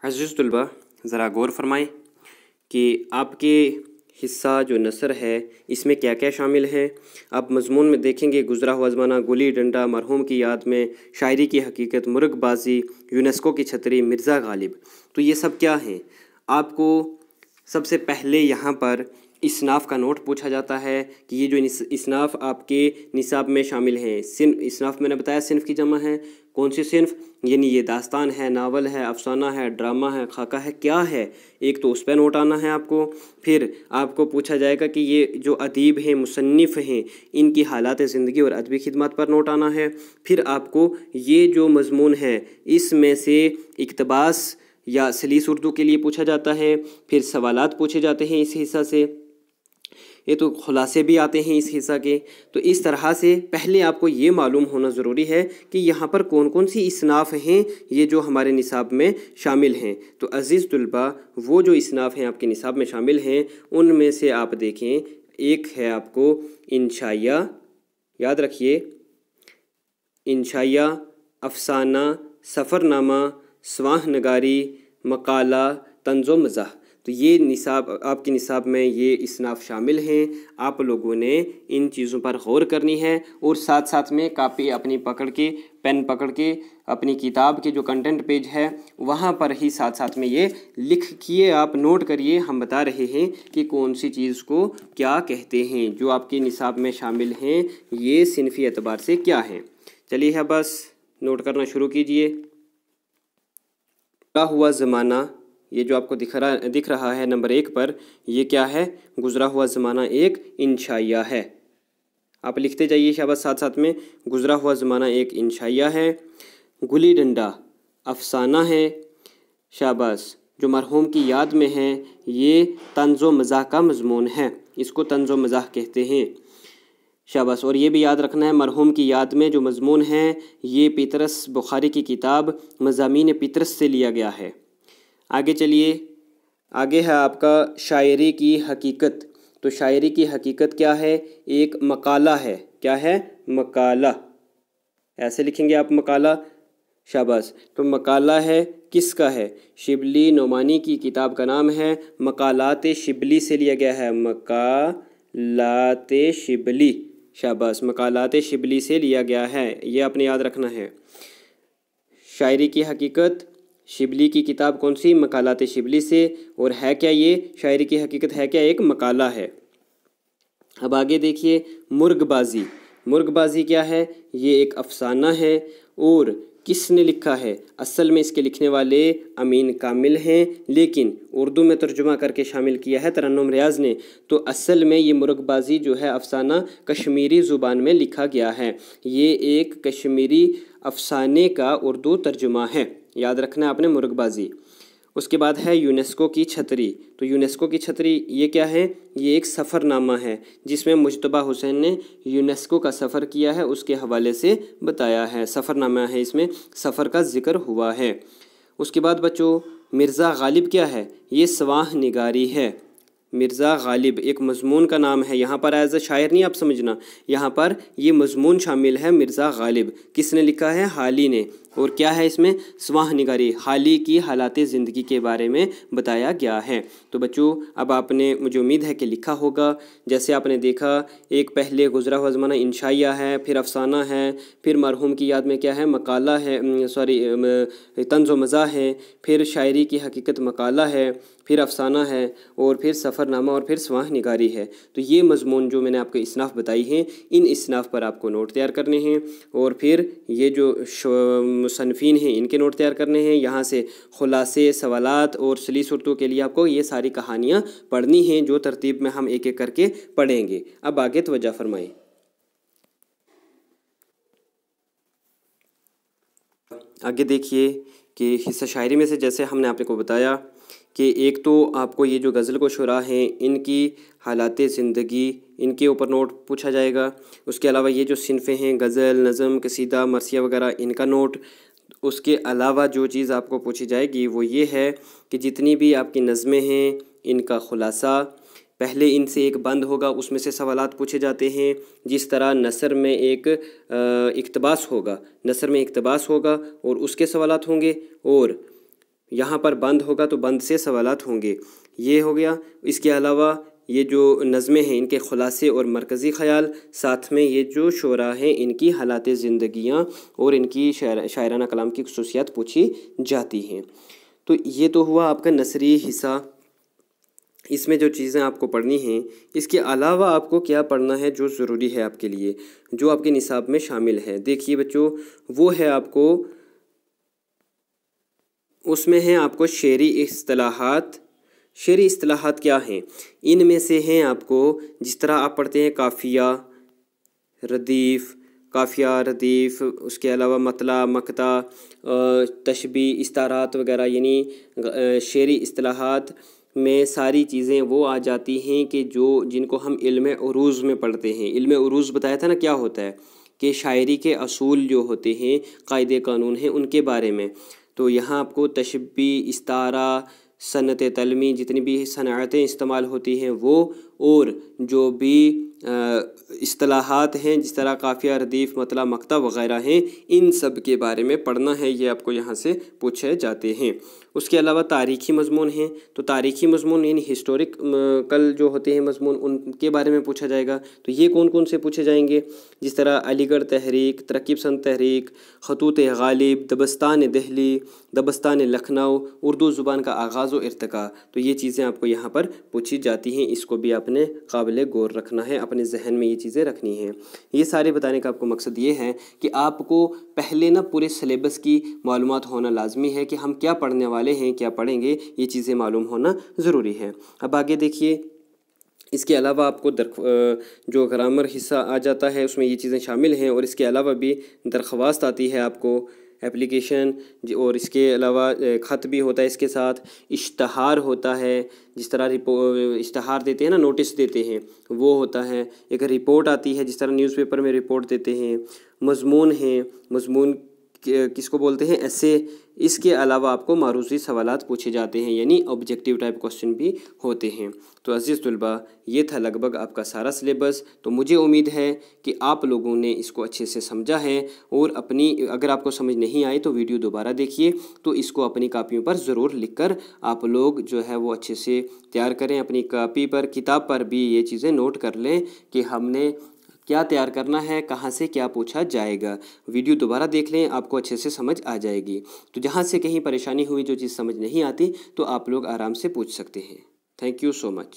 अज़ीज़ तलबा ज़रा गौर फरमाएं कि आपके हिस्सा जो नसर है इसमें क्या क्या शामिल है। आप मज़मून में देखेंगे गुज़रा हुआ ज़माना, गुली डंडा, मरहूम की याद में, शायरी की हकीकत, मुर्गबाजी, यूनेस्को की छतरी, मिर्ज़ा गालिब। तो ये सब क्या हैं? आपको सबसे पहले यहाँ पर इसनाफ़ का नोट पूछा जाता है कि ये जो इसनाफ़ आपके निसाब में शामिल हैं। इसनाफ़ मैंने बताया सिन्फ़ की जमा है। कौन सी सिन्फ़? यानी ये दास्तान है, नावल है, अफ़साना है, ड्रामा है, खाका है, क्या है? एक तो उस पर नोट आना है आपको। फिर आपको पूछा जाएगा कि ये जो अदीब हैं, मुसन्निफ़ हैं, इनकी हालात ज़िंदगी और अदबी खिदमत पर नोट आना है। फिर आपको ये जो मज़मून है इसमें से इक़्तिबास या सलीस उर्दू के लिए पूछा जाता है। फिर सवालात पूछे जाते हैं इस हिस्सा से, ये तो खुलासे भी आते हैं इस हिस्सा के। तो इस तरह से पहले आपको ये मालूम होना ज़रूरी है कि यहाँ पर कौन कौन सी इसनाफ़ हैं ये जो हमारे निसाब में शामिल हैं। तो अज़ीज़ तलबा वो जो इसनाफ़ हैं आपके निसाब में शामिल हैं उनमें से आप देखें, एक है आपको इंशाइया, याद रखिए, इंशाइया, अफ़साना, सफ़रनामा, स्वाह नगारी, मकाला, तंज़ो मज़ाह। तो ये निसाब आपके निसाब में ये इसनाफ़ शामिल हैं। आप लोगों ने इन चीज़ों पर गौर करनी है और साथ साथ में कापी अपनी पकड़ के, पेन पकड़ के, अपनी किताब के जो कंटेंट पेज है वहाँ पर ही साथ साथ में ये लिखिए, आप नोट करिए। हम बता रहे हैं कि कौन सी चीज़ को क्या कहते हैं जो आपके निसाब में शामिल हैं, ये सिनफ़ी एतबार से क्या हैं। चलिए है बस नोट करना शुरू कीजिए। गुज़रा हुआ ज़माना, ये जो आपको दिख रहा है नंबर 1 पर, ये क्या है? गुज़रा हुआ ज़माना एक इंशाइया है। आप लिखते जाइए शाबाश साथ साथ में। गुज़रा हुआ ज़माना एक इंशाइया है। गुली डंडा अफ़साना है, शाबाश। जो मरहूम की याद में है ये तंज़ो मज़ाह का मज़मून है, इसको तंज़ो मज़ाह कहते हैं, शाबाश। और ये भी याद रखना है मरहूम की याद में जो मज़मून है ये पीतरस बुखारी की किताब मज़ामीन पीतरस से लिया गया है। आगे चलिए, आगे है आपका शायरी की हकीकत। तो शायरी की हकीकत क्या है? एक मकाला है। क्या है? मकाला, ऐसे लिखेंगे आप मकाला, शाबाश। तो मकाला है, किसका है? शिबली नोमानी की किताब का नाम है, मकालात शिबली से लिया गया है, मकालात शिबली, शाबाश, मकालात शिबली से लिया गया है, ये आपने याद रखना है। शायरी की हकीकत शिबली की किताब कौन सी? मकालात शिबली से। और है क्या ये शायरी की हकीकत? है क्या? एक मकाला है। अब आगे देखिए, मुर्गबाजी। मुर्गबाजी क्या है? ये एक अफ़साना है। और किसने लिखा है? असल में इसके लिखने वाले अमीन कामिल हैं, लेकिन उर्दू में तर्जुमा करके शामिल किया है तरन्नुम रियाज़ ने। तो असल में ये मुर्गबाजी जो है अफ़साना कश्मीरी ज़ुबान में लिखा गया है। ये एक कश्मीरी अफ़साने का उर्दू तर्जुमा है, याद रखना है आपने, मुर्गबाजी। उसके बाद है यूनेस्को की छतरी। तो यूनेस्को की छतरी ये क्या है? ये एक सफ़रनामा है जिसमें मुज्तबा हुसैन ने यूनेस्को का सफ़र किया है, उसके हवाले से बताया है। सफ़रनामा है, इसमें सफ़र का ज़िक्र हुआ है। उसके बाद बच्चों मिर्ज़ा गालिब क्या है? ये स्वाह निगारी है। मिर्ज़ा गालिब एक मज़मून का नाम है, यहाँ पर एज अ शायर नहीं आप समझना, यहाँ पर ये मज़मून शामिल है। मिर्ज़ा गालिब किसने लिखा है? हाली ने। और क्या है इसमें? स्वाह निगारी, हाली की हालात ज़िंदगी के बारे में बताया गया है। तो बच्चों अब आपने, मुझे उम्मीद है कि लिखा होगा। जैसे आपने देखा, एक पहले गुज़रा हुआ ज़माना इंशाइया है, फिर अफ़साना है, फिर मरहूम की याद में क्या है? मकाला है, तंज़ो मज़ाह है, फिर शायरी की हकीकत मकाला है, फिर अफ़साना है, और फिर सफ़रनामा, और फिर स्वाह निगारी है। तो ये मज़मून जो मैंने आपको इसनाफ़ बताई हैं, इन इसनाफ़ पर आपको नोट तैयार करने हैं। और फिर ये जो मुसन्निफ़ीन हैं इनके नोट तैयार करने हैं। यहाँ से खुलासे, सवालात और सलीस उर्दू के लिए आपको ये सारी कहानियाँ पढ़नी हैं, जो तरतीब में हम एक एक करके पढ़ेंगे। अब आगे तवज्जो फरमाएं। आगे देखिए कि हिस्सा शायरी में से जैसे हमने आपको बताया कि एक तो आपको ये जो गज़ल को शुरा हैं इनकी हालात ज़िंदगी, इनके ऊपर नोट पूछा जाएगा। उसके अलावा ये जो सिनफ़ें हैं गज़ल, नज़म, कसीदा, मरसिया वगैरह, इनका नोट। उसके अलावा जो चीज़ आपको पूछी जाएगी वो ये है कि जितनी भी आपकी नज़में हैं इनका ख़ुलासा। पहले इनसे एक बंद होगा, उसमें से सवालात पूछे जाते हैं। जिस तरह नसर में एक इक़्तिबास होगा, नसर में इक़्तिबास होगा और उसके सवालात होंगे, और यहाँ پر بند ہوگا تو بند سے سوالات ہوں گے، یہ ہو گیا۔ اس کے علاوہ یہ جو نظمیں ہیں ان کے خلاصے اور مرکزی خیال، ساتھ میں یہ جو شعراء ہیں ان کی حالات زندگیاں اور ان کی شاعرانہ کلام کی خصوصیات پوچھی جاتی ہیں۔ تو یہ تو ہوا آپ کا نثری حصہ، اس میں جو چیزیں آپ کو پڑھنی ہیں۔ اس کے علاوہ آپ کو کیا پڑھنا ہے جو ضروری ہے آپ کے لیے، جو آپ کے نصاب میں شامل ہے؟ دیکھیے بچوں، وہ ہے آپ کو، اس میں ہیں آپ کو شعری اصطلاحات۔ شعری اصطلاحات کیا ہیں؟ ان میں سے ہیں آپ کو، جس طرح آپ پڑھتے ہیں قافیہ، ردیف، قافیہ ردیف، اس کے علاوہ مطلع، مقطع، تشبیہ، استعارات وغیرہ، یعنی شعری اصطلاحات میں ساری چیزیں وہ آ جاتی ہیں کہ جن کو ہم علم عروض میں پڑھتے ہیں۔ علم عروض بتایا تھا نا کیا ہوتا ہے، کہ شاعری کے اصول جو ہوتے ہیں، قاعدے قانون ہیں، ان کے بارے میں۔ تو یہاں آپ کو تشبیہ، استعارہ، صنعت طلمی، جتنی بھی صنعتیں استعمال ہوتی ہیں وہ، اور جو بھی اصطلاحات ہیں جس طرح قافیہ، ردیف، مطلع، مقطع وغیرہ ہیں، ان سب کے بارے میں پڑھنا ہے، یہ آپ کو یہاں سے پوچھے جاتے ہیں۔ اس کے علاوہ تاریخی مضمون ہیں، تو تاریخی مضمون یعنی ہسٹوریکل جو ہوتے ہیں مضمون، ان کے بارے میں پوچھا جائے گا۔ تو یہ کون کون سے پوچھے جائیں گے؟ جس طرح علی گڑھ تحریک، ترقی پسند تحریک، خطوط غالب، دبستان دہلی، دبستان لکھنؤ، اردو زبان کا آغاز و ارتقاء۔ تو یہ چیزیں آپ کو یہاں پر پوچھی جاتی ہیں، اس کو بھی آپ نے قابل غور رکھنا ہے، اپنے ذہن میں یہ چیزیں رکھنی ہیں۔ یہ سارے بتانے کا آپ کو مقصد یہ ہے کہ آپ کو پہلے نا پورے سلیبس کی معلومات ہونا لازمی ہے، کہ ہم کیا پڑھنے والے ہیں، کیا پڑھیں گے، یہ چیزیں معلوم ہونا ضروری ہے۔ اب آگے دیکھیے، اس کے علاوہ آپ کو جو گرامر حصہ آ جاتا ہے اس میں یہ چیزیں شامل ہیں، اور اس کے علاوہ بھی درخواست آتی ہے آپ کو، اپلیکیشن، اور اس کے علاوہ خط بھی ہوتا ہے اس کے ساتھ، اشتہار ہوتا ہے، جس طرح اشتہار دیتے ہیں نا، نوٹس دیتے ہیں، وہ ہوتا ہے۔ ایک رپورٹ آتی ہے، جس طرح نیوز پیپر میں رپورٹ دیتے ہیں۔ مضمون ہیں، مضمون کس کو بولتے ہیں؟ ایسے۔ اس کے علاوہ آپ کو معروضی سوالات پوچھے جاتے ہیں، یعنی آبجیکٹیو ٹائپ کوسچن بھی ہوتے ہیں۔ تو عزیز طلباء، یہ تھا لگ بھگ آپ کا سارا سلیبس۔ تو مجھے امید ہے کہ آپ لوگوں نے اس کو اچھے سے سمجھا ہے، اور اگر آپ کو سمجھ نہیں آئی تو ویڈیو دوبارہ دیکھیے، تو اس کو اپنی کاپیوں پر ضرور لکھ کر آپ لوگ جو ہے وہ اچھے سے تیار کریں، اپنی کاپی پر، کتاب پر بھی یہ چیزیں نوٹ کر لیں کہ ہم نے کیا تیار کرنا ہے، کہاں سے کیا پوچھا جائے گا۔ ویڈیو دوبارہ دیکھ لیں، آپ کو اچھے سے سمجھ آ جائے گی۔ تو جہاں سے کہیں پریشانی ہوئی، جو چیز سمجھ نہیں آتی، تو آپ لوگ آرام سے پوچھ سکتے ہیں۔ Thank you so much.